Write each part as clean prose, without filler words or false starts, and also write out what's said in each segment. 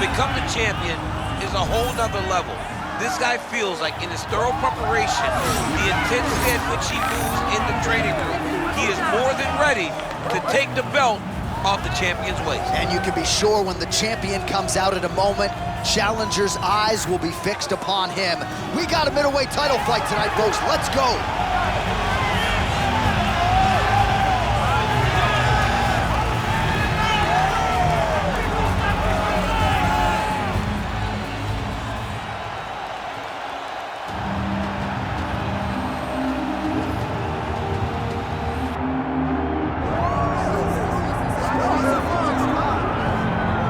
become the champion is a whole nother level. This guy feels like in his thorough preparation, the intensity at which he moves in the training room, he is more than ready to take the belt off the champion's waist. And you can be sure when the champion comes out at a moment, challengers' eyes will be fixed upon him. We got a middleweight title fight tonight, folks. Let's go.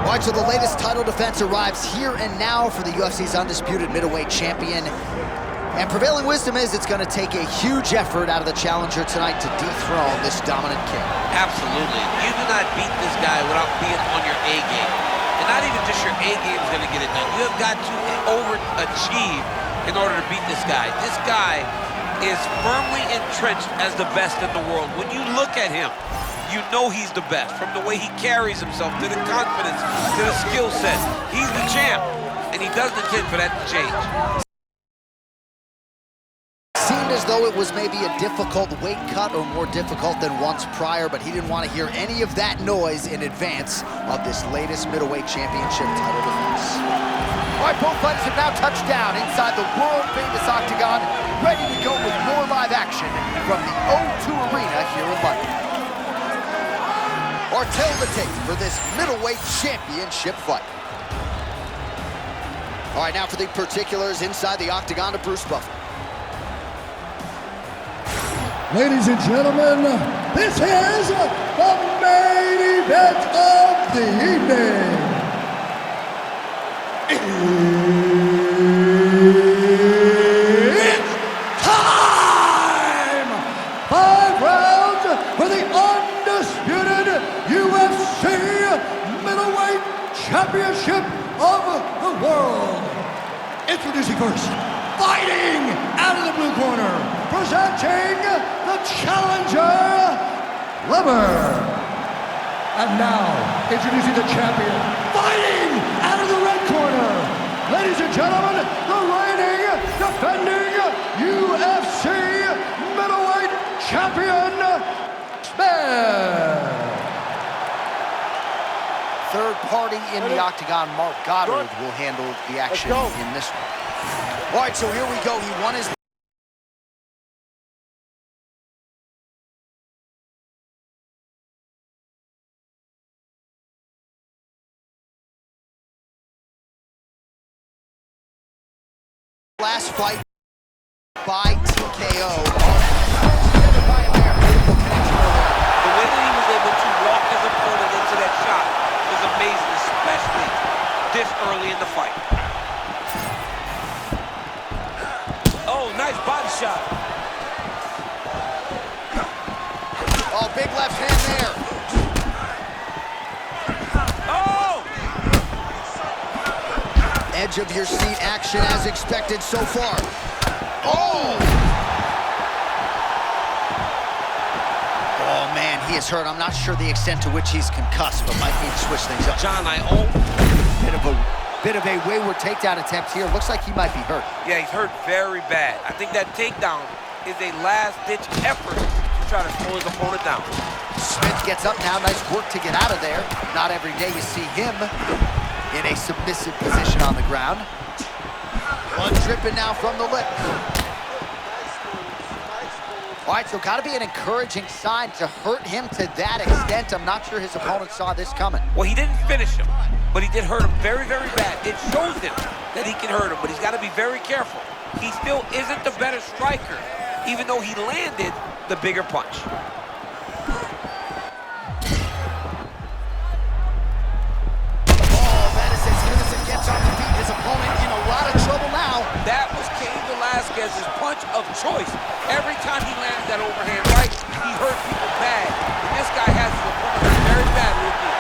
All right, so the latest title defense arrives here and now for the UFC's undisputed middleweight champion. And prevailing wisdom is it's going to take a huge effort out of the challenger tonight to dethrone this dominant king. Absolutely. You do not beat this guy without being on your A game. And not even just your A game is going to get it done. You have got to overachieve in order to beat this guy. This guy is firmly entrenched as the best in the world. When you look at him, you know he's the best, from the way he carries himself, to the confidence, to the skill set. He's the champ, and he doesn't intend for that to change. Seemed as though it was maybe a difficult weight cut or more difficult than once prior, but he didn't want to hear any of that noise in advance of this latest middleweight championship title defense. All right, both fighters have now touched down inside the world-famous octagon, ready to go with more live action from the O2 Arena here in London. Or tell the tape for this middleweight championship fight. All right, now for the particulars inside the octagon of Bruce Buffer. Ladies and gentlemen, this is the main event of the evening. It's time! 5 rounds for the undisputed UFC middleweight championship of the world. Introducing first, fighting out of the blue corner, presenting the challenger, Lover. And now, introducing the champion, fighting out of the red corner. Ladies and gentlemen, the reigning, defending UFC middleweight champion, Smith. Third party in the octagon, Mark Goddard, will handle the action in this one. All right, so here we go. He won his last fight by TKO. The way that he was able to walk his opponent into that shot was amazing, especially this early in the fight. Oh, nice body shot. Oh, big left hand there. Oh! Edge of your seat action as expected so far. Oh! Oh, man, he is hurt. I'm not sure the extent to which he's concussed, but might need to switch things up. John, Bit of a wayward takedown attempt here. Looks like he might be hurt. Yeah, he's hurt very bad. I think that takedown is a last-ditch effort to try to slow his opponent down. Smith gets up now. Nice work to get out of there. Not every day you see him in a submissive position on the ground. Blood dripping now from the lip. All right, so got to be an encouraging sign to hurt him to that extent. I'm not sure his opponent saw this coming. Well, he didn't finish him, but he did hurt him very, very bad. It shows him that he can hurt him, but he's got to be very careful. He still isn't the better striker, even though he landed the bigger punch. Oh, Madison gets on the feet. His opponent in a lot of trouble now. That was Cain Velasquez's punch of choice. Every time he landed that overhand right, he hurt people bad. And this guy has his opponent hurt very badly again.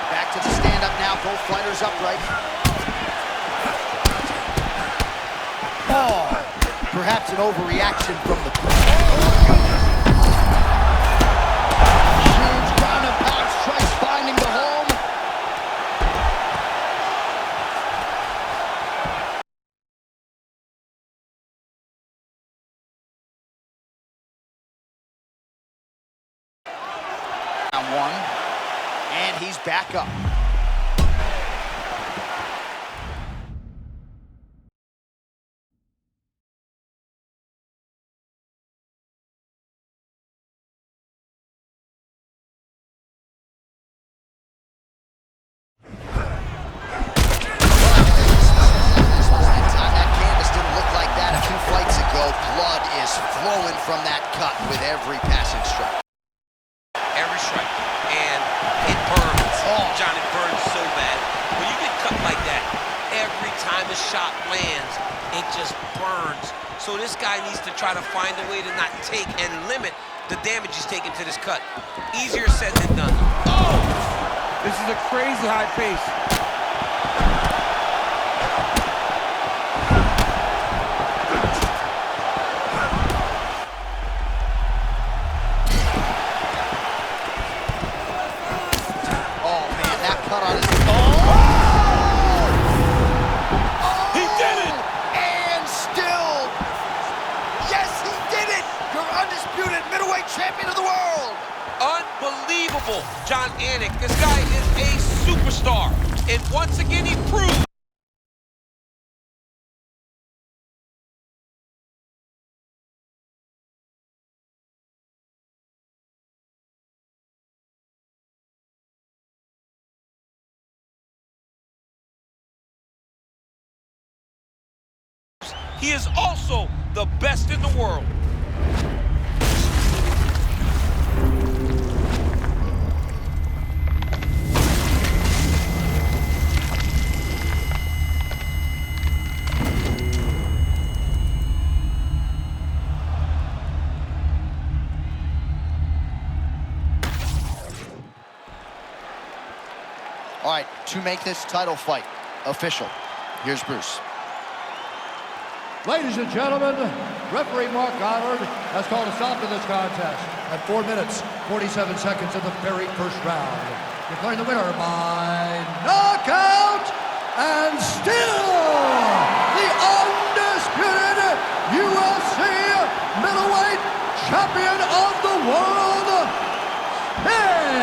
Back to the stand-up now. Both fighters upright. Oh, perhaps an overreaction from the... Huge ground and pound strikes finding the home. Round one, and he's back up. Flowing from that cut with every passing strike. Every strike, and it burns. Oh. John, it burns so bad. When you get cut like that, every time a shot lands, it just burns. So this guy needs to try to find a way to not take and limit the damage he's taking to this cut. Easier said than done. Oh! This is a crazy high pace. Champion of the world! Unbelievable, John Anik. This guy is a superstar. And once again, he proved. He is also the best in the world. All right, to make this title fight official, here's Bruce. Ladies and gentlemen, referee Mark Goddard has called a stop to this contest at 4 minutes, 47 seconds of the very first round. Declaring the winner by knockout and still the undisputed UFC middleweight champion of the world, Ted.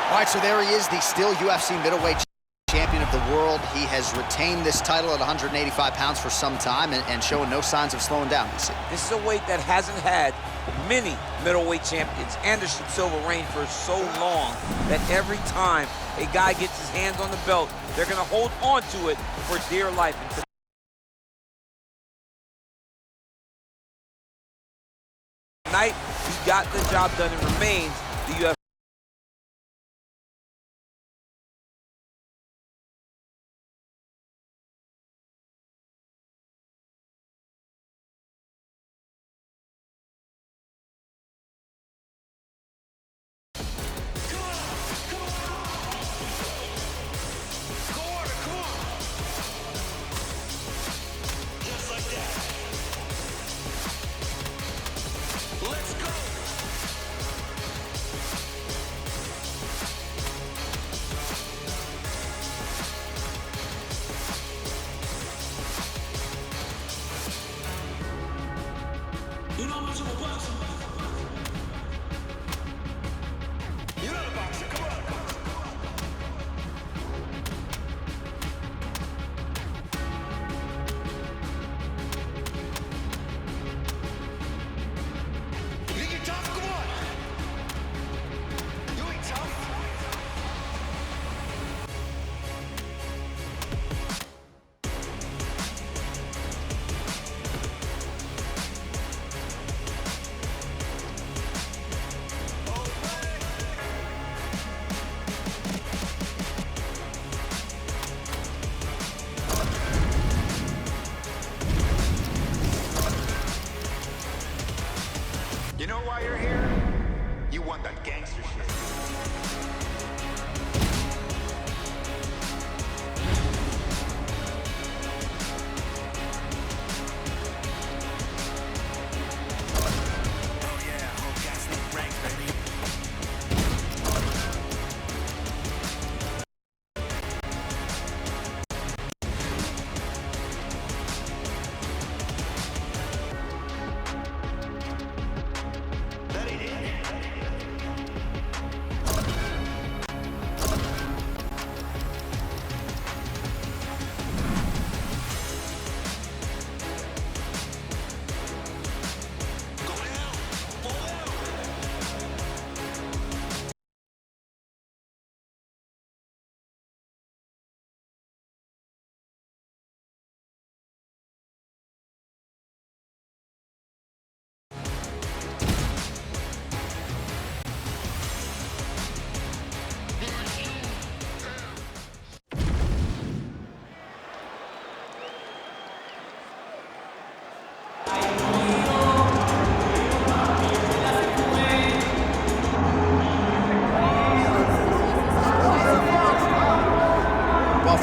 All right, so there he is, the still UFC middleweight champion of the world. He has retained this title at 185 pounds for some time and showing no signs of slowing down, you see. This is a weight that hasn't had many middleweight champions. Anderson Silva reigned for so long that every time a guy gets his hands on the belt, they're going to hold on to it for dear life. And tonight, he got the job done and remains the UFC.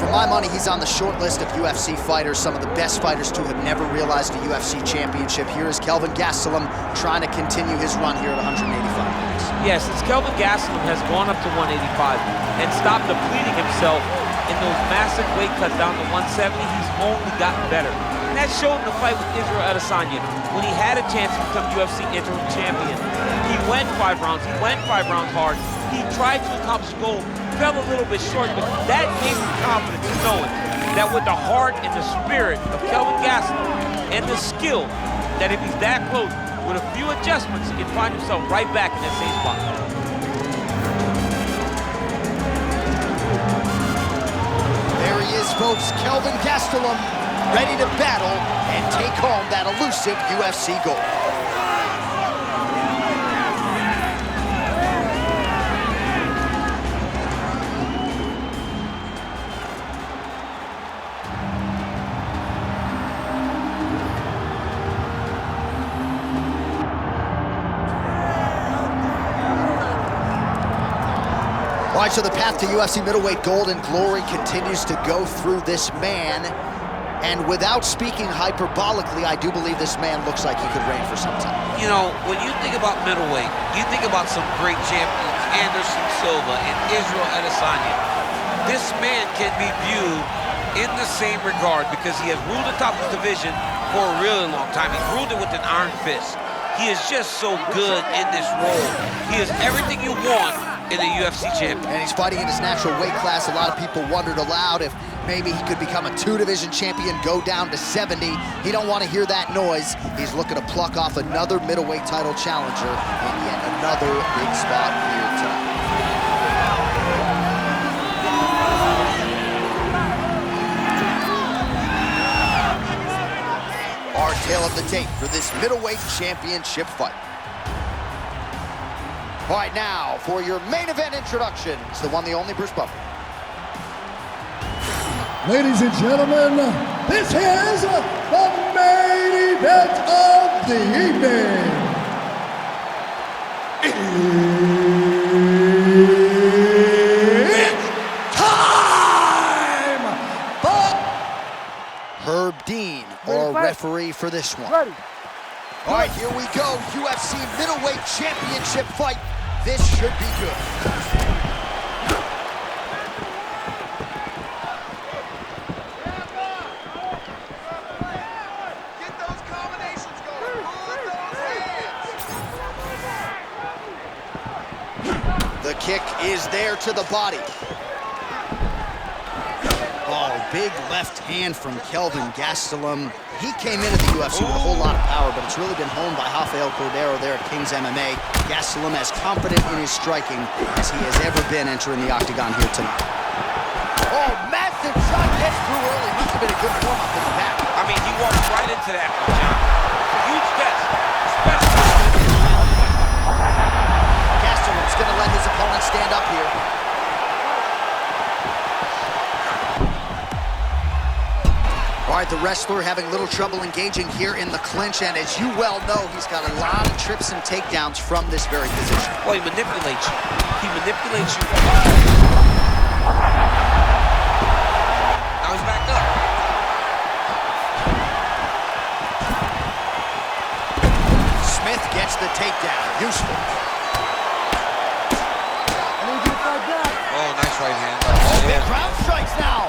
for my money, he's on the short list of UFC fighters, some of the best fighters to have never realized a UFC championship. Here is Kelvin Gastelum trying to continue his run here at 185 pounds. Yes, since Kelvin Gastelum has gone up to 185 and stopped depleting himself in those massive weight cuts down to 170, he's only gotten better. And that showed in the fight with Israel Adesanya. When he had a chance to become UFC interim champion, he went 5 rounds. He went 5 rounds hard. He tried to accomplish the goal, fell a little bit short, but that gave him confidence knowing that with the heart and the spirit of Kelvin Gastelum and the skill, that if he's that close, with a few adjustments, he can find himself right back in that same spot. There he is, folks, Kelvin Gastelum, ready to battle and take home that elusive UFC gold. All right, so the path to UFC middleweight gold and glory continues to go through this man. And without speaking hyperbolically, I do believe this man looks like he could reign for some time. You know, when you think about middleweight, you think about some great champions, Anderson Silva and Israel Adesanya. This man can be viewed in the same regard because he has ruled the top of the division for a really long time. He ruled it with an iron fist. He is just so good in this role. He is everything you want in a UFC champion. And he's fighting in his natural weight class. A lot of people wondered aloud if maybe he could become a 2-division champion, go down to 70. He don't want to hear that noise. He's looking to pluck off another middleweight title challenger in yet another big spot here tonight. Our tale of the tape for this middleweight championship fight. All right, now for your main event introduction, it's the one, the only Bruce Buffer. Ladies and gentlemen, this is the main event of the evening. It's time! Herb Dean, our referee for this one. Ready. All right, here we go. UFC middleweight championship fight. This should be good. Get those combinations going. Move those hands. The kick is there to the body. Oh, big left hand from Kelvin Gastelum. He came into the UFC with a whole lot of power, but it's really been honed by Rafael Cordero there at King's MMA. Gastelum as confident in his striking as he has ever been entering the octagon here tonight. Oh, massive shot gets through early. Must have been a good warm-up in the back. I mean, he walked right into that one, John. It's a huge test, especially. Gastelum's going to let his opponent stand up here. All right, the wrestler having a little trouble engaging here in the clinch, and as you well know, he's got a lot of trips and takedowns from this very position. Well, he manipulates you. He manipulates you. Now he's back up. Smith gets the takedown. Useful. Oh, nice right hand. Oh, big ground strikes now.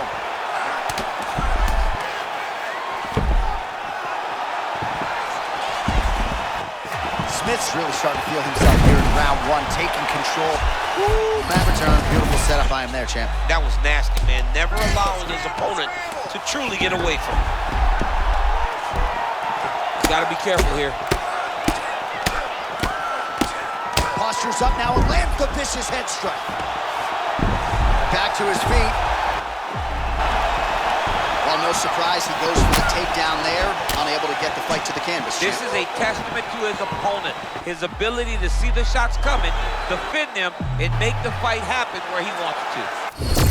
Smith's really starting to feel himself here in round one, taking control. Woo, mat return, beautiful setup by him there, champ. That was nasty, man. Never allowing his opponent to truly get away from him. You gotta be careful here. Postures up now and lands the vicious head strike. Back to his feet. Well, no surprise, he goes for the takedown there, unable to get the fight to the canvas. This is a testament to his opponent, his ability to see the shots coming, defend them, and make the fight happen where he wants it to.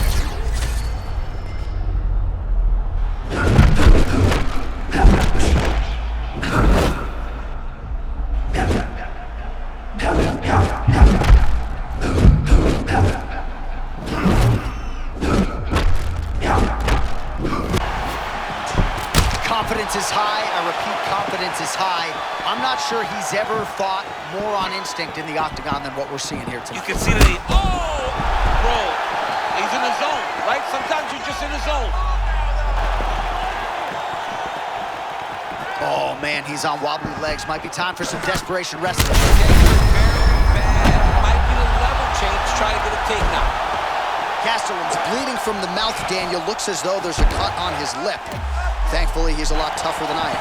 Confidence is high. I repeat, confidence is high. I'm not sure he's ever fought more on instinct in the octagon than what we're seeing here tonight. You can see that he, bro, he's in the zone, right? Sometimes you're just in the zone. Oh, man, he's on wobbly legs. Might be time for some desperation wrestling. Very bad. Might be the level change, try to get a takedown. Gastelum's bleeding from the mouth, Daniel. Looks as though there's a cut on his lip. Thankfully, he's a lot tougher than I am.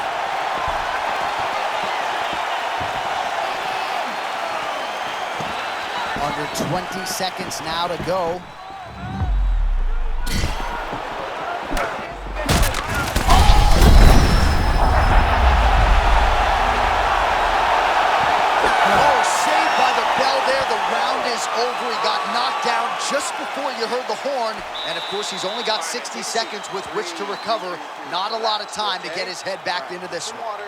Under 20 seconds now to go. Oh, saved by the bell there. The round is over. He got knocked down just before you heard the horn. And, of course, he's only got 60 seconds with which to recover. Not a lot of time to get his head back into this one.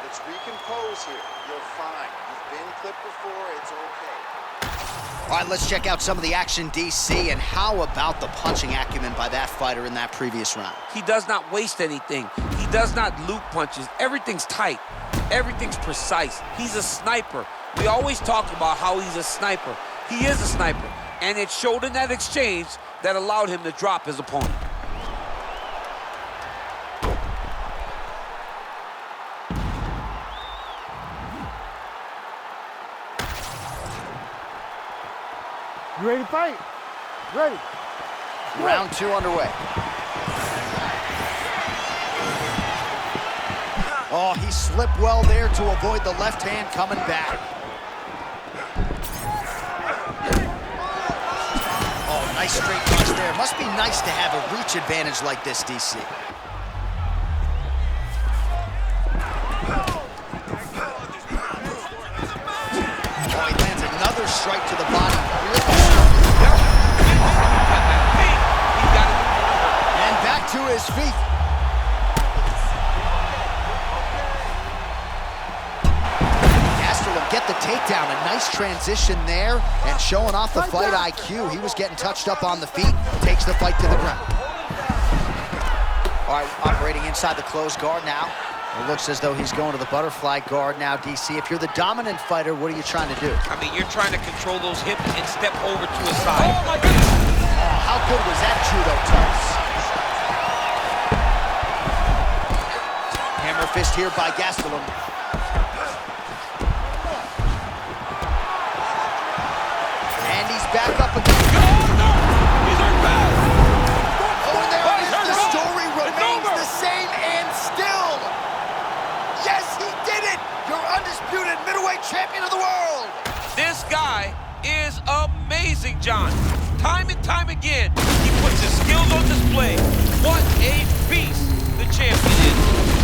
Let's recompose here. You're fine. You've been clipped before. It's okay. All right, let's check out some of the action, DC. And how about the punching acumen by that fighter in that previous round? He does not waste anything. He does not loop punches. Everything's tight. Everything's precise. He's a sniper. We always talk about how he's a sniper. He is a sniper. And it showed in that exchange that allowed him to drop his opponent. You ready to fight? Ready. Round 2 underway. Oh, he slipped well there to avoid the left hand coming back. Oh, nice straight punch there. Must be nice to have a reach advantage like this, DC. Oh, he lands another strike to the body. And back to his feet. Get the takedown, a nice transition there, and showing off the fight IQ. He was getting touched up on the feet, takes the fight to the ground. All right, operating inside the closed guard now. It looks as though he's going to the butterfly guard now, DC. If you're the dominant fighter, what are you trying to do? I mean, you're trying to control those hips and step over to his side. Oh, my goodness! Oh, how good was that judo toss? Hammer fist here by Gastelum. Back up again. Oh, no! He's hurt bad. Oh, and there it is. The story remains the same and still. Yes, he did it. Your undisputed middleweight champion of the world. This guy is amazing, John. Time and time again, he puts his skills on display. What a beast the champion is.